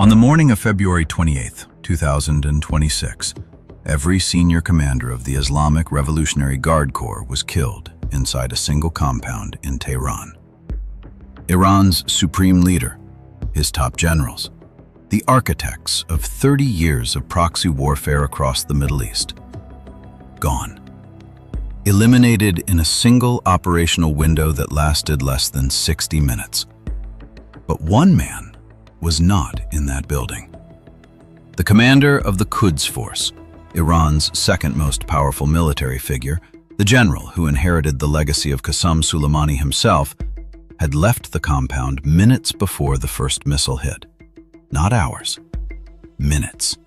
On the morning of February 28, 2026, every senior commander of the Islamic Revolutionary Guard Corps was killed inside a single compound in Tehran. Iran's supreme leader, his top generals, the architects of 30 years of proxy warfare across the Middle East, gone. Eliminated in a single operational window that lasted less than 60 minutes. But one man was not in that building. The commander of the Quds Force, Iran's second most powerful military figure, the general who inherited the legacy of Qasem Soleimani himself, had left the compound minutes before the first missile hit. Not hours, minutes.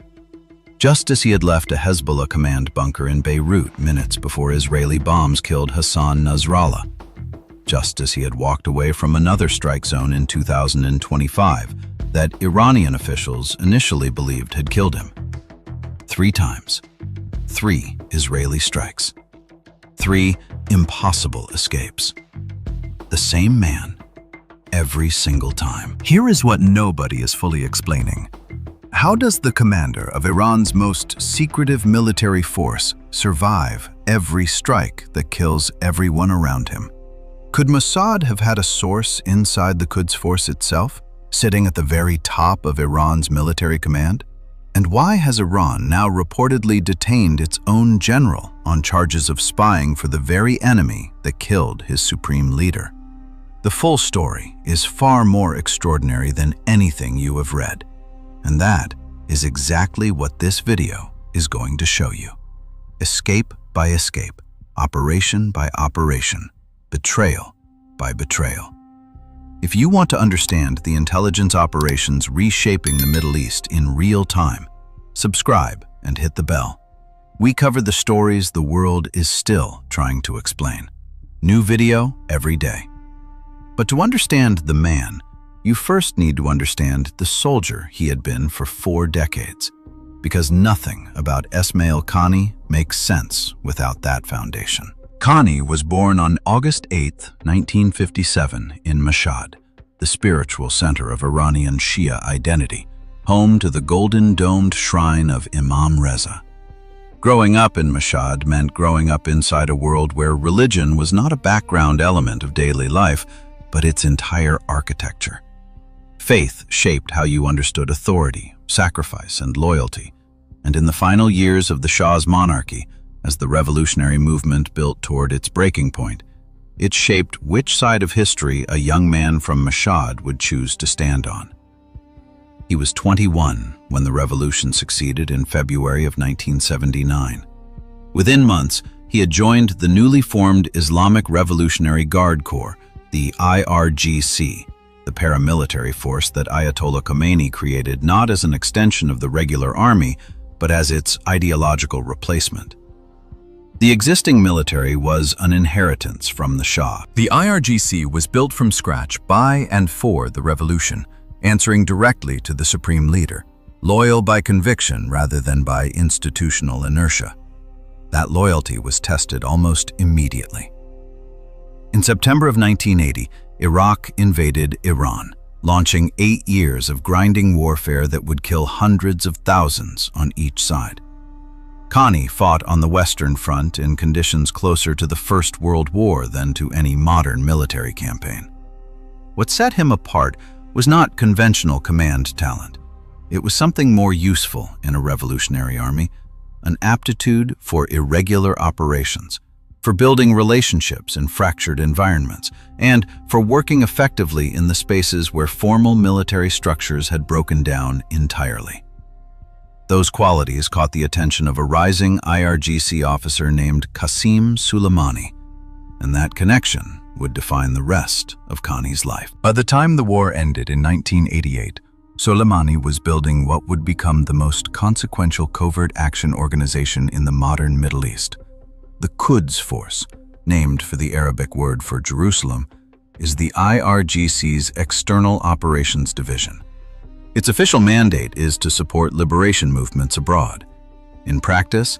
Just as he had left a Hezbollah command bunker in Beirut minutes before Israeli bombs killed Hassan Nasrallah. Just as he had walked away from another strike zone in 2025 that Iranian officials initially believed had killed him. 3 times. 3 Israeli strikes. 3 impossible escapes. The same man, every single time. Here is what nobody is fully explaining. How does the commander of Iran's most secretive military force survive every strike that kills everyone around him? Could Mossad have had a source inside the Quds Force itself, sitting at the very top of Iran's military command? And why has Iran now reportedly detained its own general on charges of spying for the very enemy that killed his supreme leader? The full story is far more extraordinary than anything you have read. And that is exactly what this video is going to show you. Escape by escape, operation by operation, betrayal by betrayal. If you want to understand the intelligence operations reshaping the Middle East in real time, subscribe and hit the bell. We cover the stories the world is still trying to explain. New video every day. But to understand the man, you first need to understand the soldier he had been for 4 decades, because nothing about Esmail Qaani makes sense without that foundation. Qaani was born on August 8, 1957 in Mashhad, the spiritual center of Iranian Shia identity, home to the golden-domed shrine of Imam Reza. Growing up in Mashhad meant growing up inside a world where religion was not a background element of daily life, but its entire architecture. Faith shaped how you understood authority, sacrifice, and loyalty, and in the final years of the Shah's monarchy, as the revolutionary movement built toward its breaking point, it shaped which side of history a young man from Mashhad would choose to stand on. He was 21 when the revolution succeeded in February of 1979. Within months, he had joined the newly formed Islamic Revolutionary Guard Corps, the IRGC, the paramilitary force that Ayatollah Khomeini created not as an extension of the regular army, but as its ideological replacement. The existing military was an inheritance from the Shah. The IRGC was built from scratch by and for the revolution, answering directly to the supreme leader, loyal by conviction rather than by institutional inertia. That loyalty was tested almost immediately. In September of 1980, Iraq invaded Iran, launching 8 years of grinding warfare that would kill hundreds of thousands on each side. Qaani fought on the Western Front in conditions closer to the First World War than to any modern military campaign. What set him apart was not conventional command talent. It was something more useful in a revolutionary army, an aptitude for irregular operations, for building relationships in fractured environments, and for working effectively in the spaces where formal military structures had broken down entirely. Those qualities caught the attention of a rising IRGC officer named Qasem Soleimani, and that connection would define the rest of Qaani's life. By the time the war ended in 1988, Soleimani was building what would become the most consequential covert action organization in the modern Middle East. The Quds Force, named for the Arabic word for Jerusalem, is the IRGC's External Operations Division. Its official mandate is to support liberation movements abroad. In practice,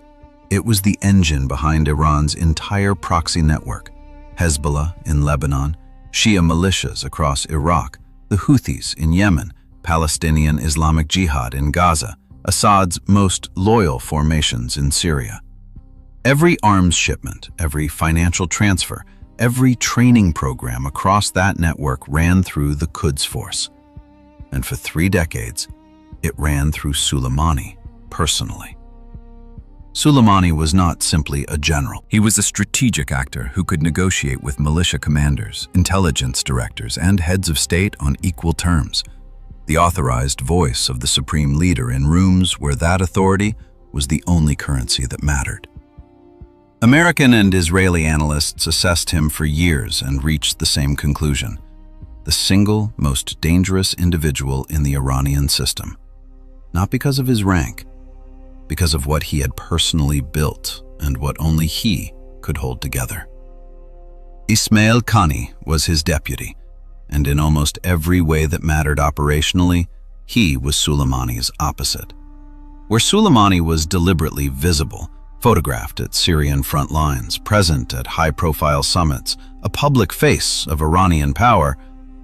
it was the engine behind Iran's entire proxy network: Hezbollah in Lebanon, Shia militias across Iraq, the Houthis in Yemen, Palestinian Islamic Jihad in Gaza, Assad's most loyal formations in Syria. Every arms shipment, every financial transfer, every training program across that network ran through the Quds Force. And for 3 decades, it ran through Soleimani personally. Soleimani was not simply a general. He was a strategic actor who could negotiate with militia commanders, intelligence directors, and heads of state on equal terms. The authorized voice of the supreme leader in rooms where that authority was the only currency that mattered. American and Israeli analysts assessed him for years and reached the same conclusion: the single most dangerous individual in the Iranian system. Not because of his rank, because of what he had personally built and what only he could hold together. Ismail Qaani was his deputy, and in almost every way that mattered operationally, he was Soleimani's opposite. Where Soleimani was deliberately visible, photographed at Syrian front lines, present at high-profile summits, a public face of Iranian power,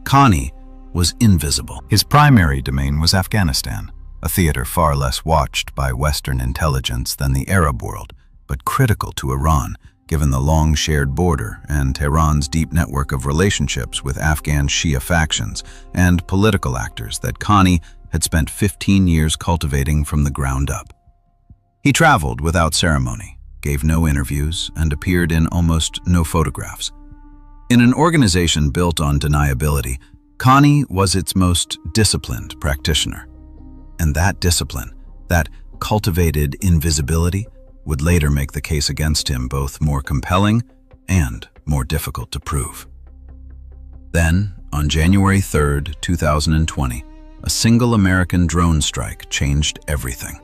Qaani was invisible. His primary domain was Afghanistan, a theater far less watched by Western intelligence than the Arab world, but critical to Iran, given the long shared border and Tehran's deep network of relationships with Afghan Shia factions and political actors that Qaani had spent 15 years cultivating from the ground up. He traveled without ceremony, gave no interviews, and appeared in almost no photographs. In an organization built on deniability, Qaani was its most disciplined practitioner. And that discipline, that cultivated invisibility, would later make the case against him both more compelling and more difficult to prove. Then, on January 3, 2020, a single American drone strike changed everything.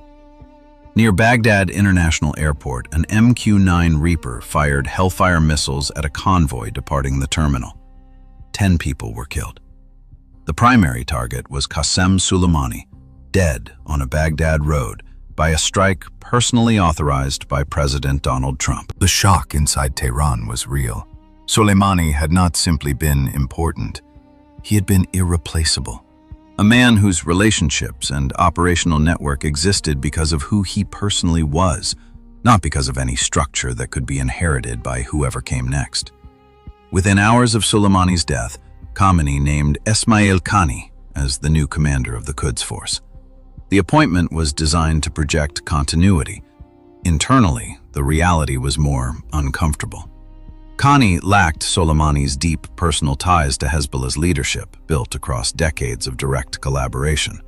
Near Baghdad International Airport, an MQ-9 Reaper fired Hellfire missiles at a convoy departing the terminal. 10 people were killed. The primary target was Qasem Soleimani, dead on a Baghdad road by a strike personally authorized by President Donald Trump. The shock inside Tehran was real. Soleimani had not simply been important, he had been irreplaceable. A man whose relationships and operational network existed because of who he personally was, not because of any structure that could be inherited by whoever came next. Within hours of Soleimani's death, Khamenei named Ismail Qaani as the new commander of the Quds Force. The appointment was designed to project continuity. Internally, the reality was more uncomfortable. Qaani lacked Soleimani's deep personal ties to Hezbollah's leadership, built across decades of direct collaboration.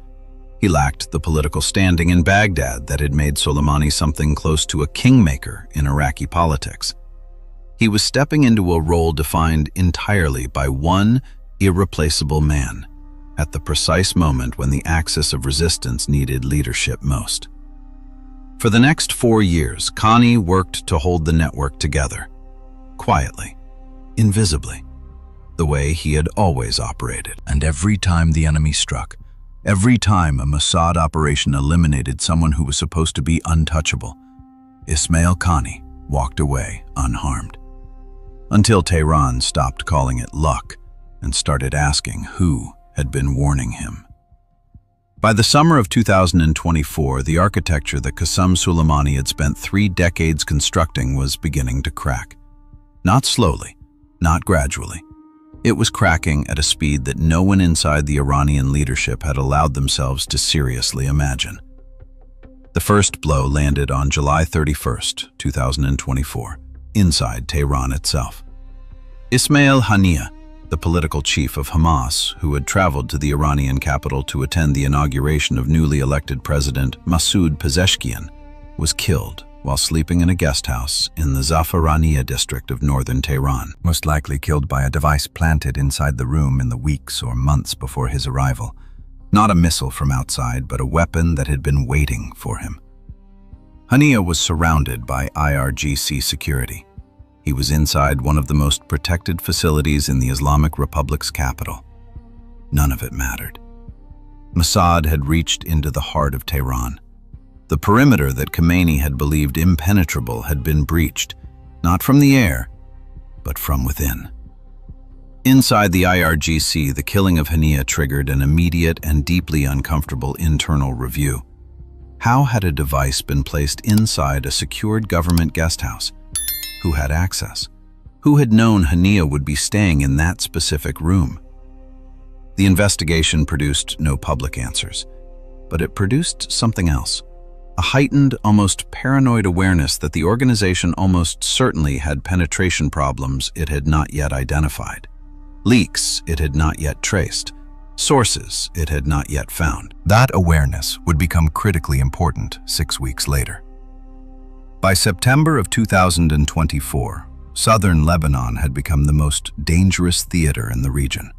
He lacked the political standing in Baghdad that had made Soleimani something close to a kingmaker in Iraqi politics. He was stepping into a role defined entirely by one irreplaceable man, at the precise moment when the axis of resistance needed leadership most. For the next 4 years, Qaani worked to hold the network together, quietly, invisibly, the way he had always operated. And every time the enemy struck, every time a Mossad operation eliminated someone who was supposed to be untouchable, Ismail Qaani walked away unharmed. Until Tehran stopped calling it luck and started asking who had been warning him. By the summer of 2024, the architecture that Qasem Soleimani had spent 3 decades constructing was beginning to crack. Not slowly, not gradually. It was cracking at a speed that no one inside the Iranian leadership had allowed themselves to seriously imagine. The first blow landed on July 31, 2024, inside Tehran itself. Ismail Haniyeh, the political chief of Hamas, who had traveled to the Iranian capital to attend the inauguration of newly elected President Masoud Pezeshkian, was killed while sleeping in a guest house in the Zafaraniya district of northern Tehran, most likely killed by a device planted inside the room in the weeks or months before his arrival. Not a missile from outside, but a weapon that had been waiting for him. Haniyeh was surrounded by IRGC security. He was inside one of the most protected facilities in the Islamic Republic's capital. None of it mattered. Mossad had reached into the heart of Tehran. The perimeter that Khamenei had believed impenetrable had been breached, not from the air, but from within. Inside the IRGC, the killing of Hania triggered an immediate and deeply uncomfortable internal review. How had a device been placed inside a secured government guest house? Who had access? Who had known Hania would be staying in that specific room? The investigation produced no public answers, but it produced something else. A heightened, almost paranoid awareness that the organization almost certainly had penetration problems it had not yet identified. Leaks it had not yet traced. Sources it had not yet found. That awareness would become critically important 6 weeks later. By September of 2024, southern Lebanon had become the most dangerous theater in the region.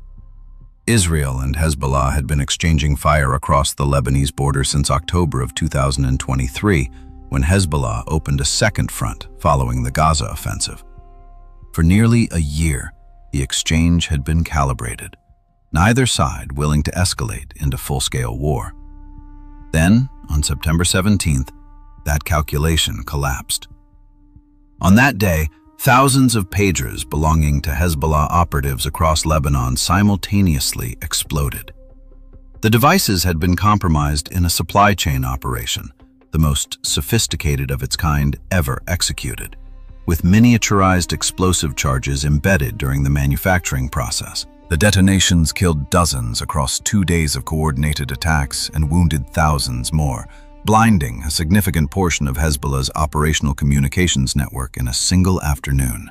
Israel and Hezbollah had been exchanging fire across the Lebanese border since October of 2023, when Hezbollah opened a second front following the Gaza offensive. For nearly a year, the exchange had been calibrated, neither side willing to escalate into full-scale war. Then, on September 17th, that calculation collapsed. On that day, thousands of pagers belonging to Hezbollah operatives across Lebanon simultaneously exploded. The devices had been compromised in a supply chain operation, the most sophisticated of its kind ever executed, with miniaturized explosive charges embedded during the manufacturing process. The detonations killed dozens across 2 days of coordinated attacks and wounded thousands more, blinding a significant portion of Hezbollah's operational communications network in a single afternoon.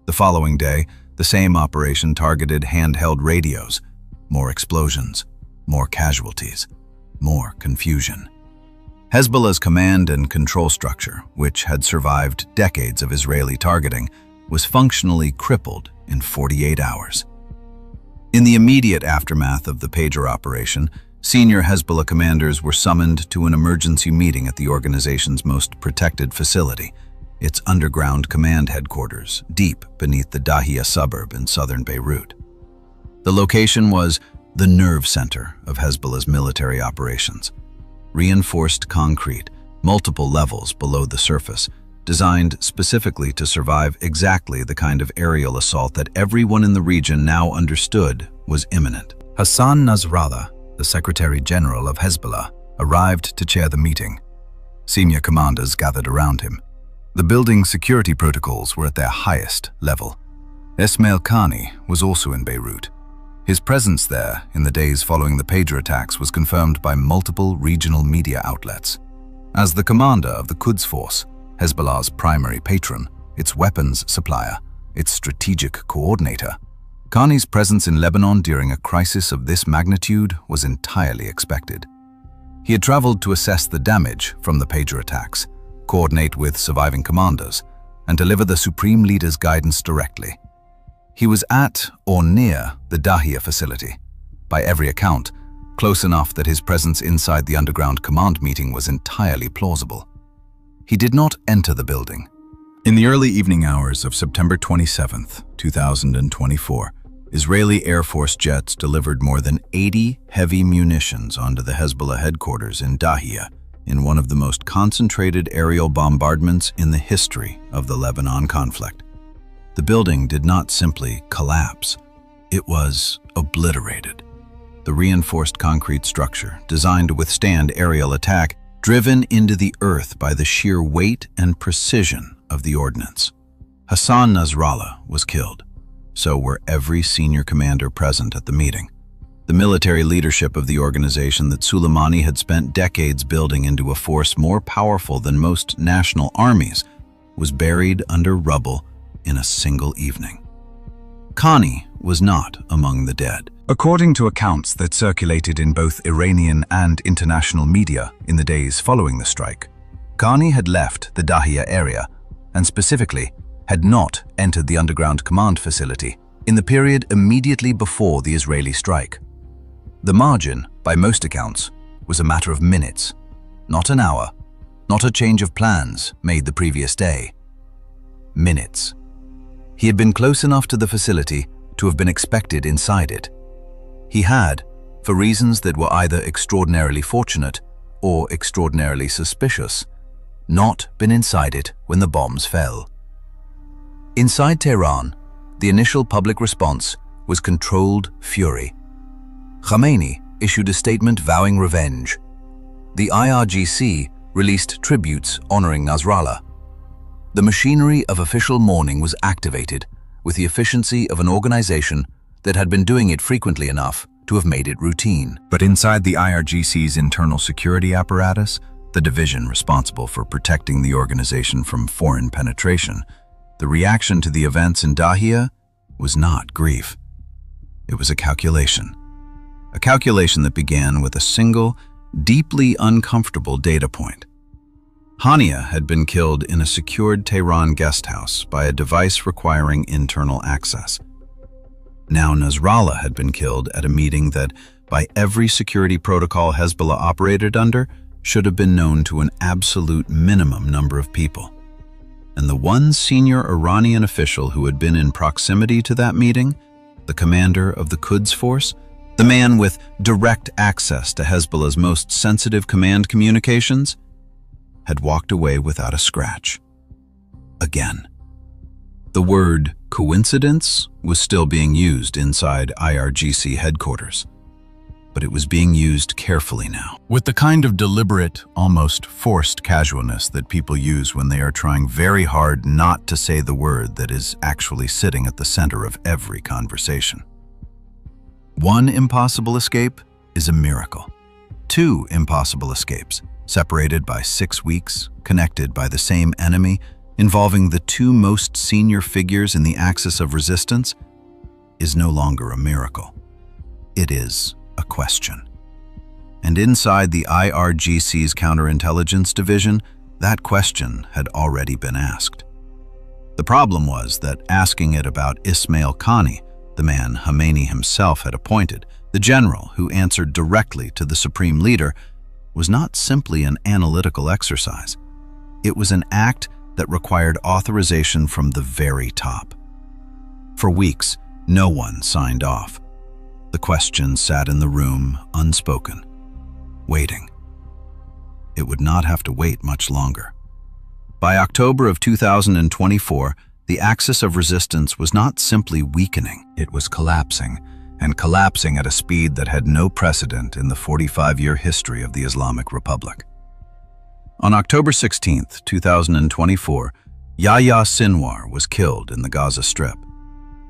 The following day, the same operation targeted handheld radios. More explosions, more casualties, more confusion. Hezbollah's command and control structure, which had survived decades of Israeli targeting, was functionally crippled in 48 hours. In the immediate aftermath of the pager operation, senior Hezbollah commanders were summoned to an emergency meeting at the organization's most protected facility, its underground command headquarters, deep beneath the Dahia suburb in southern Beirut. The location was the nerve center of Hezbollah's military operations. Reinforced concrete, multiple levels below the surface, designed specifically to survive exactly the kind of aerial assault that everyone in the region now understood was imminent. Hassan Nasrallah, the Secretary General of Hezbollah, arrived to chair the meeting. Senior commanders gathered around him. The building's security protocols were at their highest level. Esmail Qani was also in Beirut. His presence there in the days following the pager attacks was confirmed by multiple regional media outlets. As the commander of the Quds Force, Hezbollah's primary patron, its weapons supplier, its strategic coordinator, Qani's presence in Lebanon during a crisis of this magnitude was entirely expected. He had traveled to assess the damage from the pager attacks, coordinate with surviving commanders, and deliver the supreme leader's guidance directly. He was at or near the Dahia facility, by every account, close enough that his presence inside the underground command meeting was entirely plausible. He did not enter the building. In the early evening hours of September 27, 2024, Israeli Air Force jets delivered more than 80 heavy munitions onto the Hezbollah headquarters in Dahia in one of the most concentrated aerial bombardments in the history of the Lebanon conflict. The building did not simply collapse, it was obliterated. The reinforced concrete structure, designed to withstand aerial attack, driven into the earth by the sheer weight and precision of the ordnance. Hassan Nasrallah was killed. So were every senior commander present at the meeting. The military leadership of the organization that Soleimani had spent decades building into a force more powerful than most national armies was buried under rubble in a single evening. Qani was not among the dead. According to accounts that circulated in both Iranian and international media in the days following the strike, Qani had left the Dahia area and specifically had not entered the underground command facility in the period immediately before the Israeli strike. The margin, by most accounts, was a matter of minutes, not an hour, not a change of plans made the previous day. Minutes. He had been close enough to the facility to have been expected inside it. He had, for reasons that were either extraordinarily fortunate or extraordinarily suspicious, not been inside it when the bombs fell. Inside Tehran, the initial public response was controlled fury. Khamenei issued a statement vowing revenge. The IRGC released tributes honoring Nasrallah. The machinery of official mourning was activated with the efficiency of an organization that had been doing it frequently enough to have made it routine. But inside the IRGC's internal security apparatus, the division responsible for protecting the organization from foreign penetration, the reaction to the events in Dahia was not grief. It was a calculation. A calculation that began with a single, deeply uncomfortable data point. Hania had been killed in a secured Tehran guest house by a device requiring internal access. Now Nasrallah had been killed at a meeting that, by every security protocol Hezbollah operated under, should have been known to an absolute minimum number of people. And the one senior Iranian official who had been in proximity to that meeting, the commander of the Quds Force, the man with direct access to Hezbollah's most sensitive command communications, had walked away without a scratch. Again. The word coincidence was still being used inside IRGC headquarters, but it was being used carefully now, with the kind of deliberate, almost forced casualness that people use when they are trying very hard not to say the word that is actually sitting at the center of every conversation. One impossible escape is a miracle. Two impossible escapes, separated by 6 weeks, connected by the same enemy, involving the two most senior figures in the axis of resistance, is no longer a miracle. It is a question. And inside the IRGC's counterintelligence division, that question had already been asked. The problem was that asking it about Ismail Qani, the man Khamenei himself had appointed, the general who answered directly to the supreme leader, was not simply an analytical exercise. It was an act that required authorization from the very top. For weeks, no one signed off. The question sat in the room, unspoken, waiting. It would not have to wait much longer. By October of 2024, the axis of resistance was not simply weakening, it was collapsing, and collapsing at a speed that had no precedent in the 45-year history of the Islamic Republic. On October 16, 2024, Yahya Sinwar was killed in the Gaza Strip.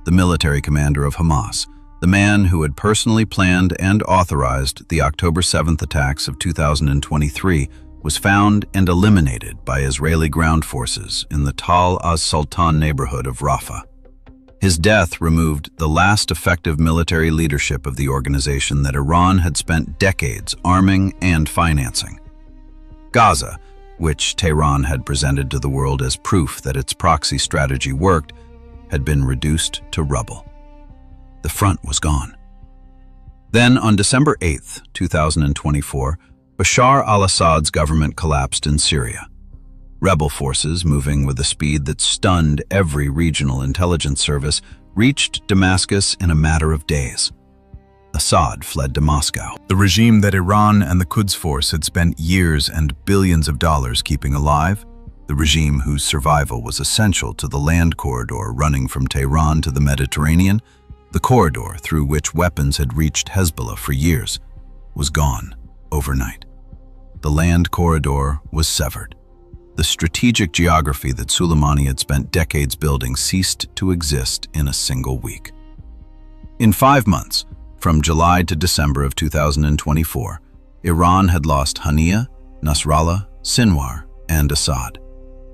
The military commander of Hamas, the man who had personally planned and authorized the October 7th attacks of 2023, was found and eliminated by Israeli ground forces in the Tal az-Sultan neighborhood of Rafah. His death removed the last effective military leadership of the organization that Iran had spent decades arming and financing. Gaza, which Tehran had presented to the world as proof that its proxy strategy worked, had been reduced to rubble. The front was gone. Then, on December 8, 2024, Bashar al-Assad's government collapsed in Syria. Rebel forces, moving with a speed that stunned every regional intelligence service, reached Damascus in a matter of days. Assad fled to Moscow, the regime that Iran and the Quds Force had spent years and billions of dollars keeping alive, the regime whose survival was essential to the land corridor running from Tehran to the Mediterranean, the corridor through which weapons had reached Hezbollah for years, was gone overnight. The land corridor was severed. The strategic geography that Soleimani had spent decades building ceased to exist in a single week. In 5 months, from July to December of 2024, Iran had lost Hania, Nasrallah, Sinwar, and Assad.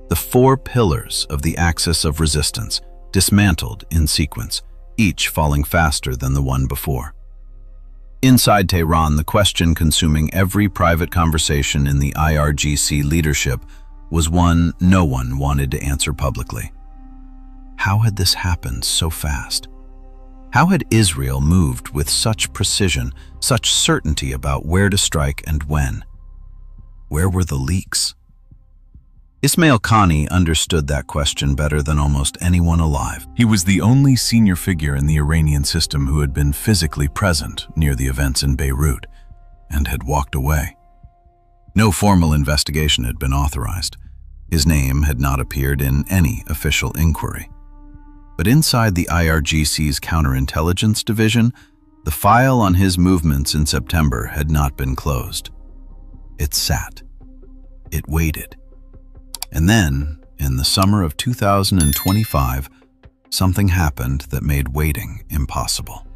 The 4 pillars of the axis of resistance dismantled in sequence, each falling faster than the one before. Inside Tehran, the question consuming every private conversation in the IRGC leadership was one no one wanted to answer publicly. How had this happened so fast? How had Israel moved with such precision, such certainty about where to strike and when? Where were the leaks? Ismail Qani understood that question better than almost anyone alive. He was the only senior figure in the Iranian system who had been physically present near the events in Beirut and had walked away. No formal investigation had been authorized. His name had not appeared in any official inquiry. But inside the IRGC's counterintelligence division, the file on his movements in September had not been closed. It sat. It waited. And then, in the summer of 2025, something happened that made waiting impossible.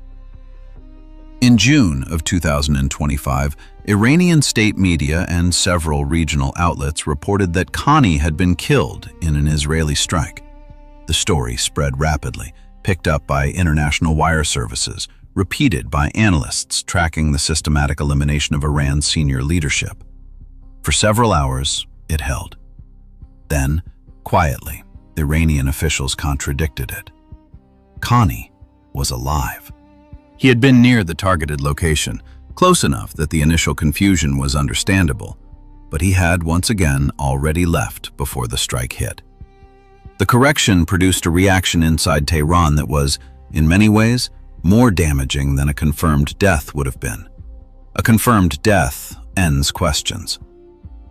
In June of 2025, Iranian state media and several regional outlets reported that Khani had been killed in an Israeli strike. The story spread rapidly, picked up by international wire services, repeated by analysts tracking the systematic elimination of Iran's senior leadership. For several hours, it held. Then, quietly, Iranian officials contradicted it. Khani was alive. He had been near the targeted location, close enough that the initial confusion was understandable, but he had once again already left before the strike hit. The correction produced a reaction inside Tehran that was, in many ways, more damaging than a confirmed death would have been. A confirmed death ends questions.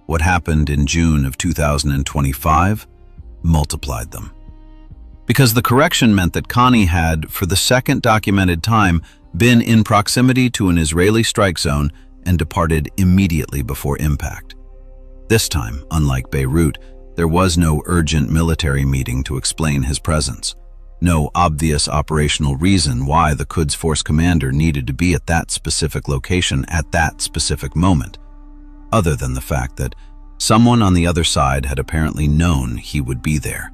What happened in June of 2025 multiplied them. Because the correction meant that Khani had, for the second documented time, been in proximity to an Israeli strike zone and departed immediately before impact. This time, unlike Beirut, there was no urgent military meeting to explain his presence. No obvious operational reason why the Quds Force commander needed to be at that specific location at that specific moment, other than the fact that someone on the other side had apparently known he would be there.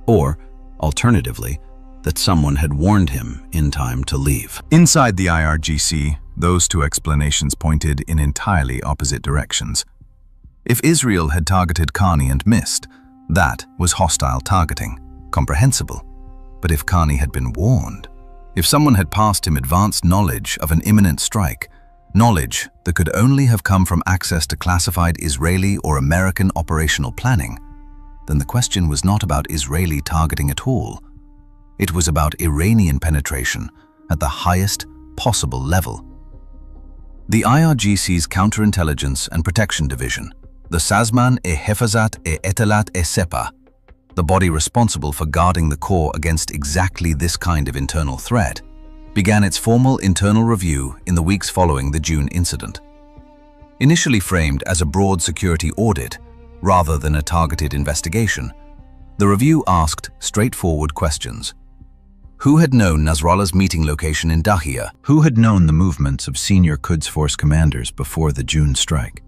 Or, alternatively, that someone had warned him in time to leave. Inside the IRGC, those two explanations pointed in entirely opposite directions. If Israel had targeted Khani and missed, that was hostile targeting, comprehensible. But if Khani had been warned, if someone had passed him advanced knowledge of an imminent strike, knowledge that could only have come from access to classified Israeli or American operational planning, then the question was not about Israeli targeting at all. It was about Iranian penetration at the highest possible level. The IRGC's Counterintelligence and Protection Division, the Sazman-e-Hefazat-e-Etelat-e-Sepa, the body responsible for guarding the core against exactly this kind of internal threat, began its formal internal review in the weeks following the June incident. Initially framed as a broad security audit rather than a targeted investigation, the review asked straightforward questions. Who had known Nasrallah's meeting location in Dahia? Who had known the movements of senior Quds Force commanders before the June strike?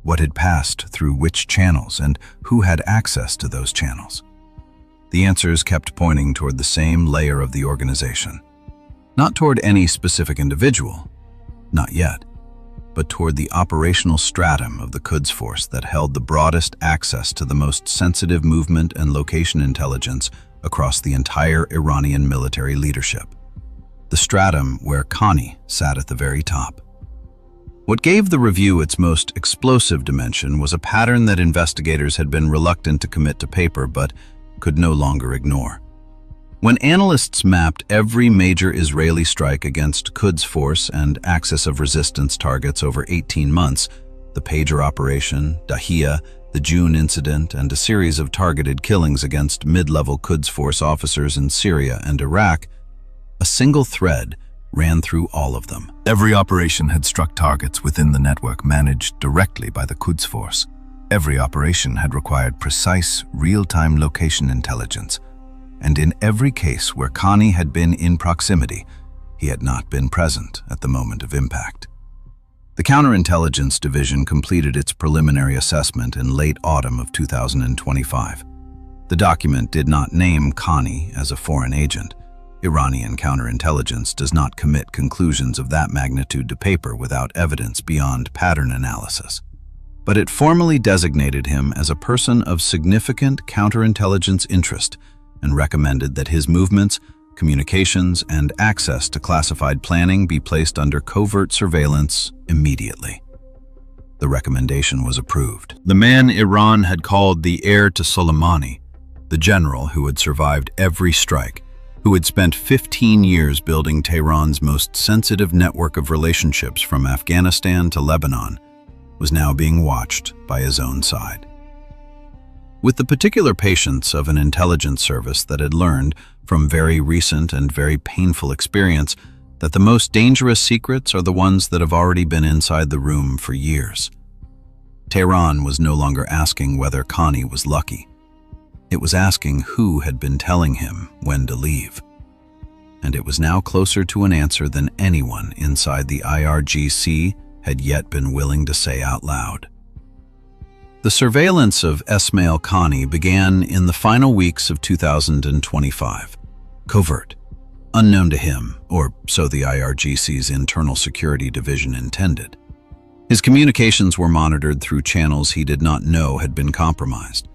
What had passed through which channels, and who had access to those channels? The answers kept pointing toward the same layer of the organization. Not toward any specific individual, not yet, but toward the operational stratum of the Quds Force that held the broadest access to the most sensitive movement and location intelligence across the entire Iranian military leadership. The stratum where Khani sat at the very top. What gave the review its most explosive dimension was a pattern that investigators had been reluctant to commit to paper but could no longer ignore. When analysts mapped every major Israeli strike against Quds Force and axis of resistance targets over 18 months, the Pager operation, Dahia, the June incident, and a series of targeted killings against mid-level Quds Force officers in Syria and Iraq, a single thread ran through all of them. Every operation had struck targets within the network managed directly by the Quds Force. Every operation had required precise, real-time location intelligence, and in every case where Khani had been in proximity, he had not been present at the moment of impact. The Counterintelligence Division completed its preliminary assessment in late autumn of 2025. The document did not name Khani as a foreign agent. Iranian counterintelligence does not commit conclusions of that magnitude to paper without evidence beyond pattern analysis. But it formally designated him as a person of significant counterintelligence interest and recommended that his movements, communications, and access to classified planning be placed under covert surveillance immediately. The recommendation was approved. The man Iran had called the heir to Soleimani, the general who had survived every strike, who had spent 15 years building Tehran's most sensitive network of relationships from Afghanistan to Lebanon, was now being watched by his own side. With the particular patience of an intelligence service that had learned, from very recent and very painful experience, that the most dangerous secrets are the ones that have already been inside the room for years. Tehran was no longer asking whether Connie was lucky. It was asking who had been telling him when to leave. And it was now closer to an answer than anyone inside the IRGC had yet been willing to say out loud. The surveillance of Esmail Qaani began in the final weeks of 2025. Covert, unknown to him, or so the IRGC's internal security division intended. His communications were monitored through channels he did not know had been compromised.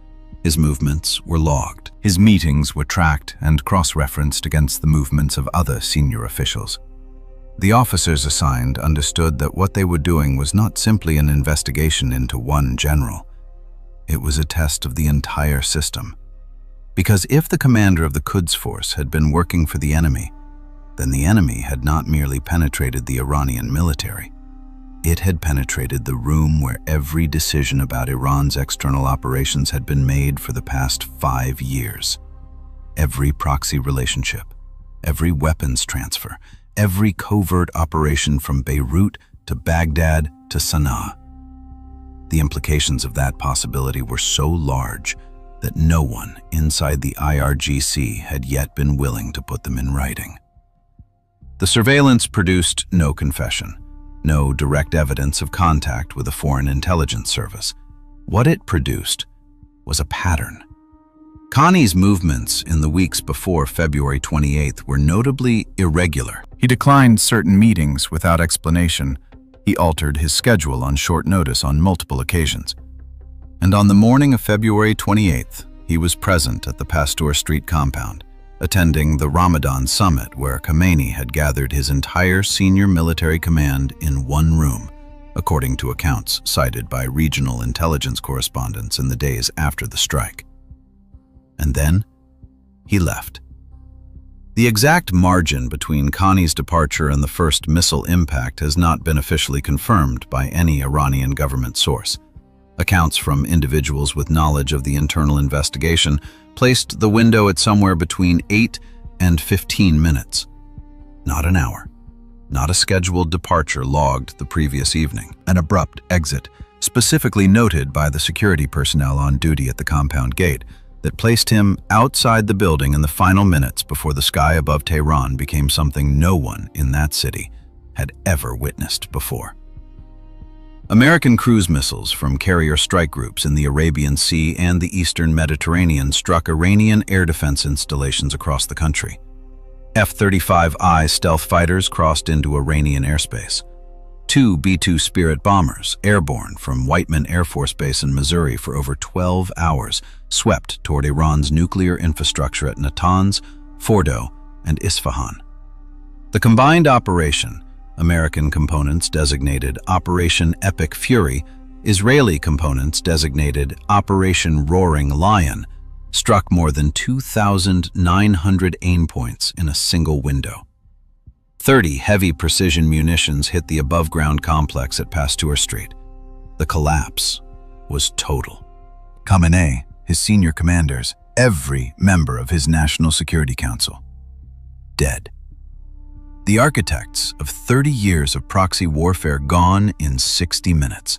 His movements were logged. His meetings were tracked and cross-referenced against the movements of other senior officials. The officers assigned understood that what they were doing was not simply an investigation into one general. It was a test of the entire system. Because if the commander of the Quds Force had been working for the enemy, then the enemy had not merely penetrated the Iranian military. It had penetrated the room where every decision about Iran's external operations had been made for the past 5 years. Every proxy relationship, every weapons transfer, every covert operation from Beirut to Baghdad to Sana'a. The implications of that possibility were so large that no one inside the IRGC had yet been willing to put them in writing. The surveillance produced no confession, no direct evidence of contact with a foreign intelligence service. What it produced was a pattern. Qaani's movements in the weeks before February 28th were notably irregular. He declined certain meetings without explanation. He altered his schedule on short notice on multiple occasions. And on the morning of February 28th, he was present at the Pasteur Street compound, attending the Ramadan summit where Khamenei had gathered his entire senior military command in one room, according to accounts cited by regional intelligence correspondents in the days after the strike. And then, he left. The exact margin between Qaani's departure and the first missile impact has not been officially confirmed by any Iranian government source. Accounts from individuals with knowledge of the internal investigation placed the window at somewhere between 8 and 15 minutes. Not an hour. Not a scheduled departure logged the previous evening. An abrupt exit, specifically noted by the security personnel on duty at the compound gate, that placed him outside the building in the final minutes before the sky above Tehran became something no one in that city had ever witnessed before. American cruise missiles from carrier strike groups in the Arabian Sea and the Eastern Mediterranean struck Iranian air defense installations across the country. F-35I stealth fighters crossed into Iranian airspace. 2 B-2 Spirit bombers, airborne from Whiteman Air Force Base in Missouri for over 12 hours, swept toward Iran's nuclear infrastructure at Natanz, Fordo, and Isfahan. The combined operation, American components designated Operation Epic Fury, Israeli components designated Operation Roaring Lion, struck more than 2,900 aim points in a single window. 30 heavy precision munitions hit the above-ground complex at Pasteur Street. The collapse was total. Khamenei, his senior commanders, every member of his National Security Council, dead. The architects of 30 years of proxy warfare gone in 60 minutes.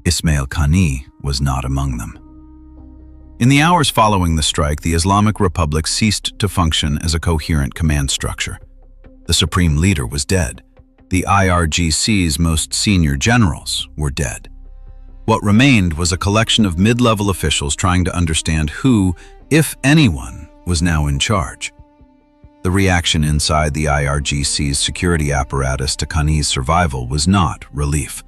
Esmail Qaani was not among them. In the hours following the strike, the Islamic Republic ceased to function as a coherent command structure. The supreme leader was dead. The IRGC's most senior generals were dead. What remained was a collection of mid-level officials trying to understand who, if anyone, was now in charge. The reaction inside the IRGC's security apparatus to Qaani's survival was not relief.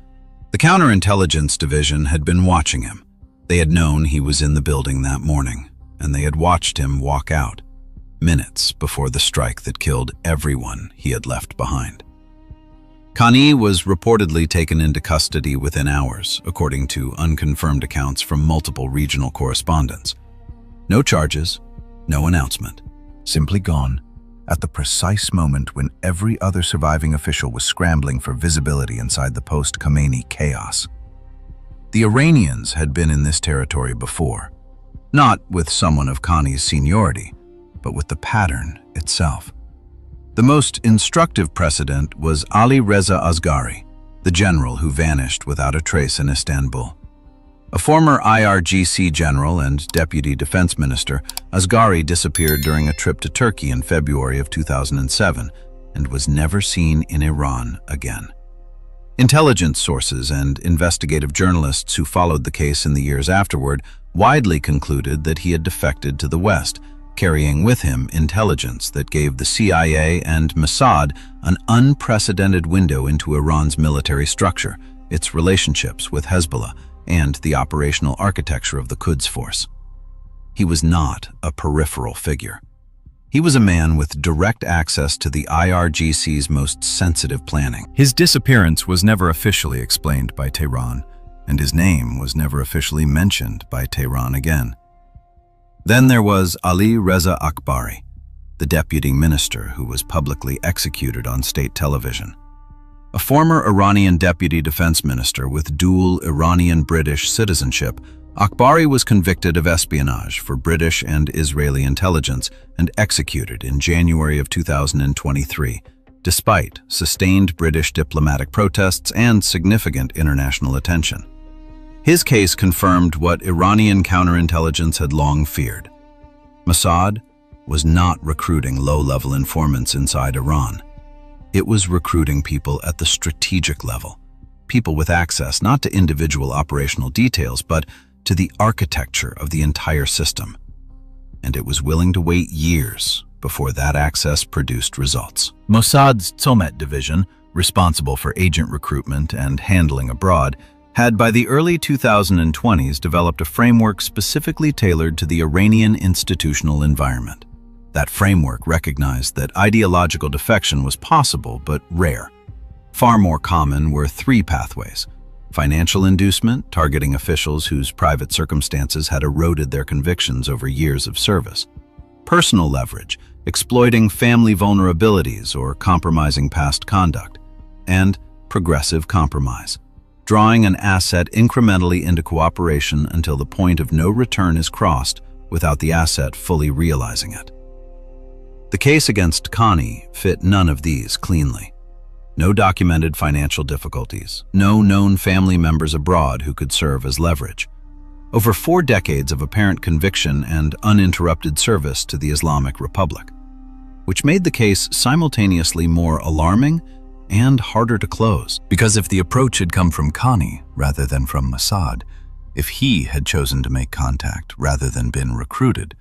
The counterintelligence division had been watching him. They had known he was in the building that morning, and they had watched him walk out, minutes before the strike that killed everyone he had left behind. Qaani was reportedly taken into custody within hours, according to unconfirmed accounts from multiple regional correspondents. No charges, no announcement, simply gone at the precise moment when every other surviving official was scrambling for visibility inside the post-Khamenei chaos. The Iranians had been in this territory before. not with someone of Khani's seniority, but with the pattern itself. The most instructive precedent was Ali Reza Asghari, the general who vanished without a trace in Istanbul. A former IRGC general and deputy defense minister, Asghari disappeared during a trip to Turkey in February of 2007 and was never seen in Iran again. Intelligence sources and investigative journalists who followed the case in the years afterward widely concluded that he had defected to the West, carrying with him intelligence that gave the CIA and Mossad an unprecedented window into Iran's military structure, its relationships with Hezbollah, and the operational architecture of the Quds Force. He was not a peripheral figure. He was a man with direct access to the IRGC's most sensitive planning. His disappearance was never officially explained by Tehran, and his name was never officially mentioned by Tehran again. Then there was Ali Reza Akbari, the deputy minister who was publicly executed on state television. A former Iranian deputy defense minister with dual Iranian-British citizenship, Akbari was convicted of espionage for British and Israeli intelligence and executed in January of 2023, despite sustained British diplomatic protests and significant international attention. His case confirmed what Iranian counterintelligence had long feared. Mossad was not recruiting low-level informants inside Iran. It was recruiting people at the strategic level, people with access not to individual operational details, but to the architecture of the entire system. And it was willing to wait years before that access produced results. Mossad's Tzomet division, responsible for agent recruitment and handling abroad, had by the early 2020s developed a framework specifically tailored to the Iranian institutional environment. That framework recognized that ideological defection was possible but rare. Far more common were three pathways: financial inducement, targeting officials whose private circumstances had eroded their convictions over years of service; personal leverage, exploiting family vulnerabilities or compromising past conduct; and progressive compromise, drawing an asset incrementally into cooperation until the point of no return is crossed without the asset fully realizing it. The case against Khani fit none of these cleanly. No documented financial difficulties, no known family members abroad who could serve as leverage. Over 4 decades of apparent conviction and uninterrupted service to the Islamic Republic, which made the case simultaneously more alarming and harder to close. Because if the approach had come from Khani rather than from Mossad, if he had chosen to make contact rather than been recruited,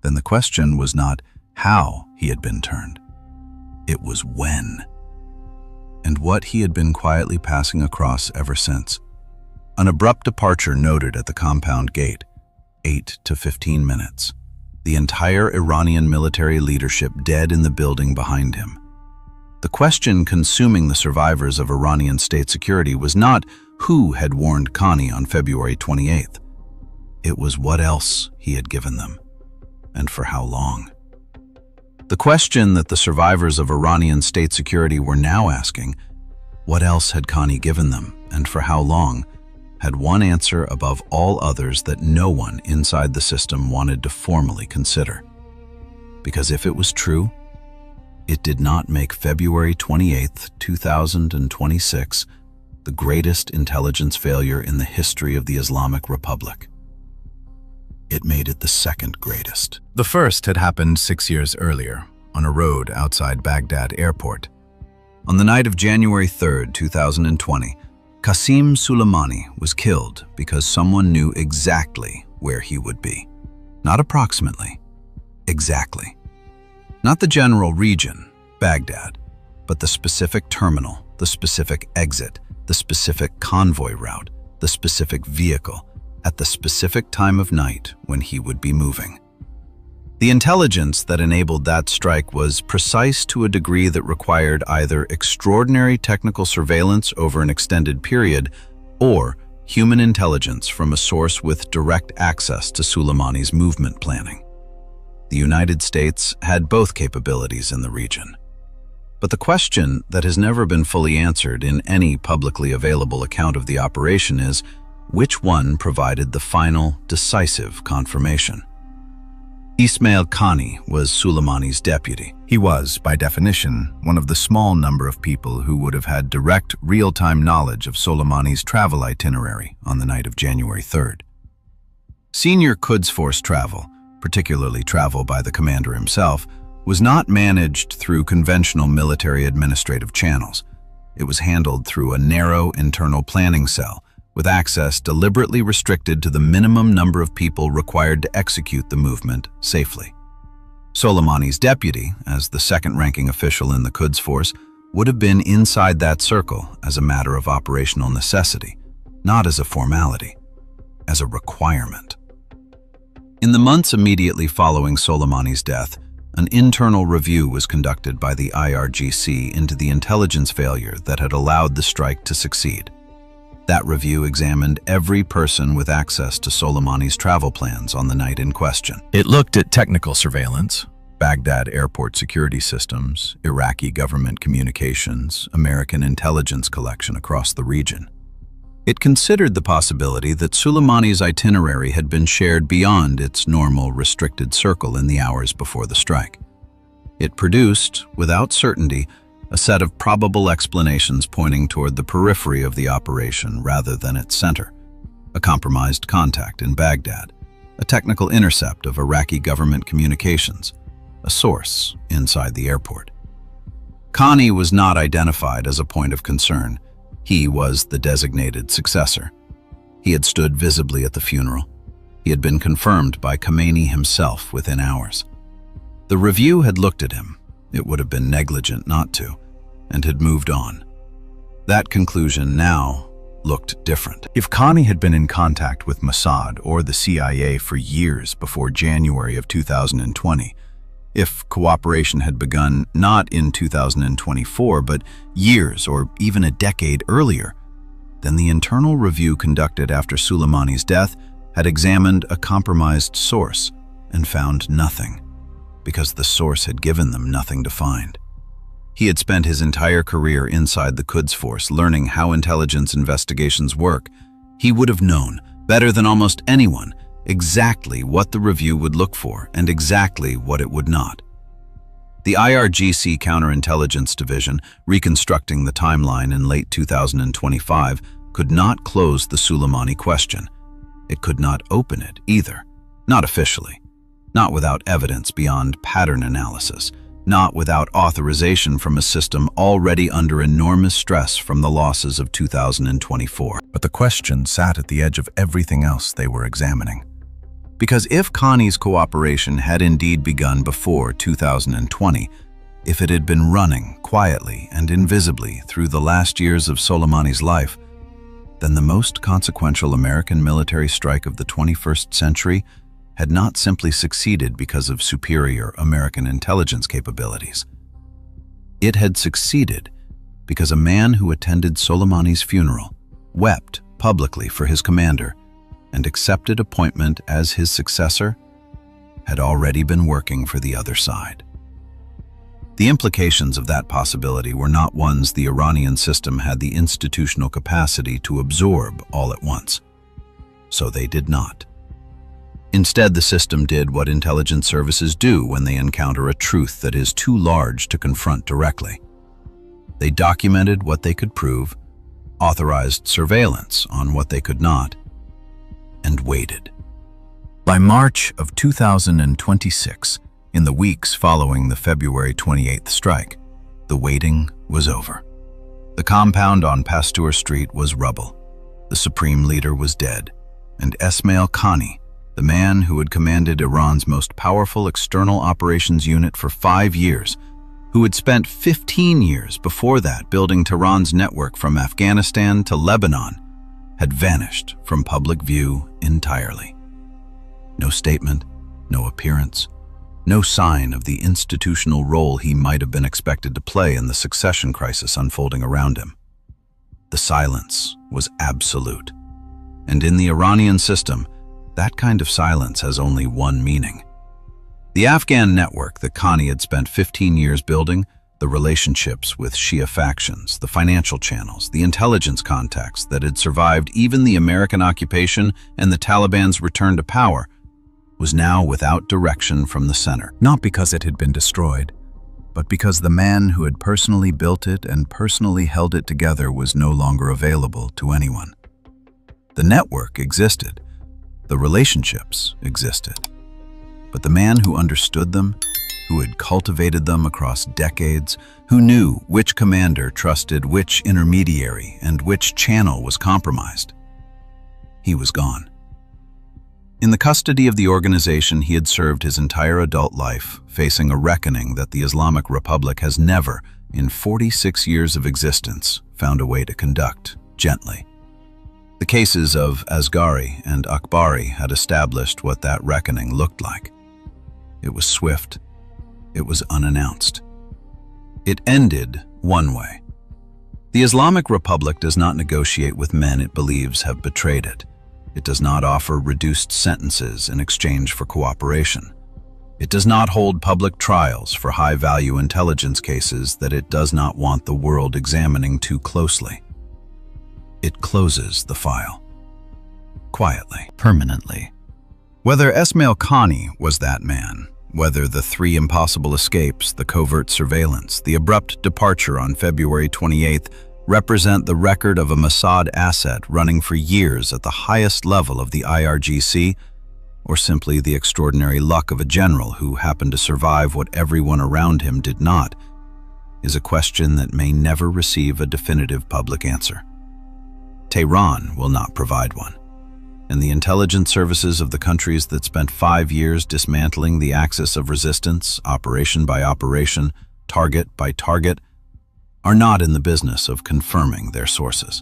then the question was not how he had been turned. It was when. And what he had been quietly passing across ever since. An abrupt departure noted at the compound gate, 8 to 15 minutes. The entire Iranian military leadership dead in the building behind him. The question consuming the survivors of Iranian state security was not who had warned Khani on February 28th. It was what else he had given them, and for how long. The question that the survivors of Iranian state security were now asking, what else had Khani given them, and for how long, had one answer above all others that no one inside the system wanted to formally consider. Because if it was true, it did not make February 28th, 2026 the greatest intelligence failure in the history of the Islamic Republic. It made it the second greatest. The first had happened 6 years earlier, on a road outside Baghdad airport. On the night of January 3rd, 2020, Qasem Soleimani was killed because someone knew exactly where he would be. Not approximately, exactly. Not the general region, Baghdad, but the specific terminal, the specific exit, the specific convoy route, the specific vehicle, at the specific time of night when he would be moving. The intelligence that enabled that strike was precise to a degree that required either extraordinary technical surveillance over an extended period or human intelligence from a source with direct access to Soleimani's movement planning. The United States had both capabilities in the region. But the question that has never been fully answered in any publicly available account of the operation is, which one provided the final, decisive confirmation? Ismail Qani was Soleimani's deputy. He was, by definition, one of the small number of people who would have had direct, real-time knowledge of Soleimani's travel itinerary on the night of January 3rd. Senior Quds Force travel, particularly travel by the commander himself, was not managed through conventional military administrative channels. It was handled through a narrow internal planning cell, with access deliberately restricted to the minimum number of people required to execute the movement safely. Soleimani's deputy, as the second-ranking official in the Quds Force, would have been inside that circle as a matter of operational necessity, not as a formality, as a requirement. In the months immediately following Soleimani's death, an internal review was conducted by the IRGC into the intelligence failure that had allowed the strike to succeed. That review examined every person with access to Soleimani's travel plans on the night in question. It looked at technical surveillance, Baghdad airport security systems, Iraqi government communications, American intelligence collection across the region. It considered the possibility that Soleimani's itinerary had been shared beyond its normal restricted circle in the hours before the strike. It produced, without certainty, a set of probable explanations pointing toward the periphery of the operation rather than its center: a compromised contact in Baghdad, a technical intercept of Iraqi government communications, a source inside the airport. Qani was not identified as a point of concern. He was the designated successor. He had stood visibly at the funeral. He had been confirmed by Khamenei himself within hours. The review had looked at him, it would have been negligent not to, and had moved on. That conclusion now looked different. If Qani had been in contact with Mossad or the CIA for years before January of 2020, if cooperation had begun not in 2024 but years or even a decade earlier, then the internal review conducted after Soleimani's death had examined a compromised source and found nothing, because the source had given them nothing to find. He had spent his entire career inside the Quds Force learning how intelligence investigations work. He would have known, better than almost anyone, exactly what the review would look for and exactly what it would not. The IRGC Counterintelligence Division, reconstructing the timeline in late 2025, could not close the Soleimani question. It could not open it either, not officially, not without evidence beyond pattern analysis, not without authorization from a system already under enormous stress from the losses of 2024. But the question sat at the edge of everything else they were examining. Because if Qani's cooperation had indeed begun before 2020, if it had been running quietly and invisibly through the last years of Soleimani's life, then the most consequential American military strike of the 21st century had not simply succeeded because of superior American intelligence capabilities. It had succeeded because a man who attended Soleimani's funeral, wept publicly for his commander, and accepted appointment as his successor, had already been working for the other side. The implications of that possibility were not ones the Iranian system had the institutional capacity to absorb all at once. So they did not. Instead, the system did what intelligence services do when they encounter a truth that is too large to confront directly. They documented what they could prove, authorized surveillance on what they could not, and waited. By March of 2026, in the weeks following the February 28th strike, the waiting was over. The compound on Pasteur Street was rubble. The supreme leader was dead, and Ismail Qani, the man who had commanded Iran's most powerful external operations unit for 5 years, who had spent 15 years before that building Tehran's network from Afghanistan to Lebanon, had vanished from public view entirely. No statement, no appearance, no sign of the institutional role he might have been expected to play in the succession crisis unfolding around him. The silence was absolute. And in the Iranian system, that kind of silence has only one meaning. The Afghan network that Qani had spent 15 years building, The relationships with Shia factions, the financial channels, the intelligence contacts that had survived even the American occupation and the Taliban's return to power, was now without direction from the center. Not because it had been destroyed, but because the man who had personally built it and personally held it together was no longer available to anyone. The network existed, the relationships existed, but the man who understood them, who had cultivated them across decades, who knew which commander trusted which intermediary and which channel was compromised, he was gone. In the custody of the organization he had served his entire adult life, facing a reckoning that the Islamic Republic has never, in 46 years of existence, found a way to conduct gently. The cases of Asghari and Akbari had established what that reckoning looked like. It was swift. It was unannounced. It ended one way. The Islamic Republic does not negotiate with men it believes have betrayed it. It does not offer reduced sentences in exchange for cooperation. It does not hold public trials for high-value intelligence cases that it does not want the world examining too closely. It closes the file. Quietly. Permanently. Whether Esmail Qaani was that man, whether the 3 impossible escapes, the covert surveillance, the abrupt departure on February 28th represent the record of a Mossad asset running for years at the highest level of the IRGC, or simply the extraordinary luck of a general who happened to survive what everyone around him did not, is a question that may never receive a definitive public answer. Tehran will not provide one, and the intelligence services of the countries that spent 5 years dismantling the axis of resistance, operation by operation, target by target, are not in the business of confirming their sources.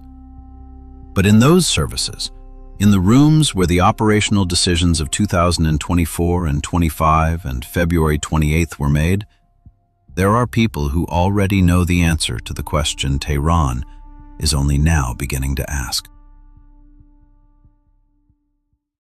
But in those services, in the rooms where the operational decisions of 2024 and 25 and February 28th were made, there are people who already know the answer to the question Tehran is only now beginning to ask.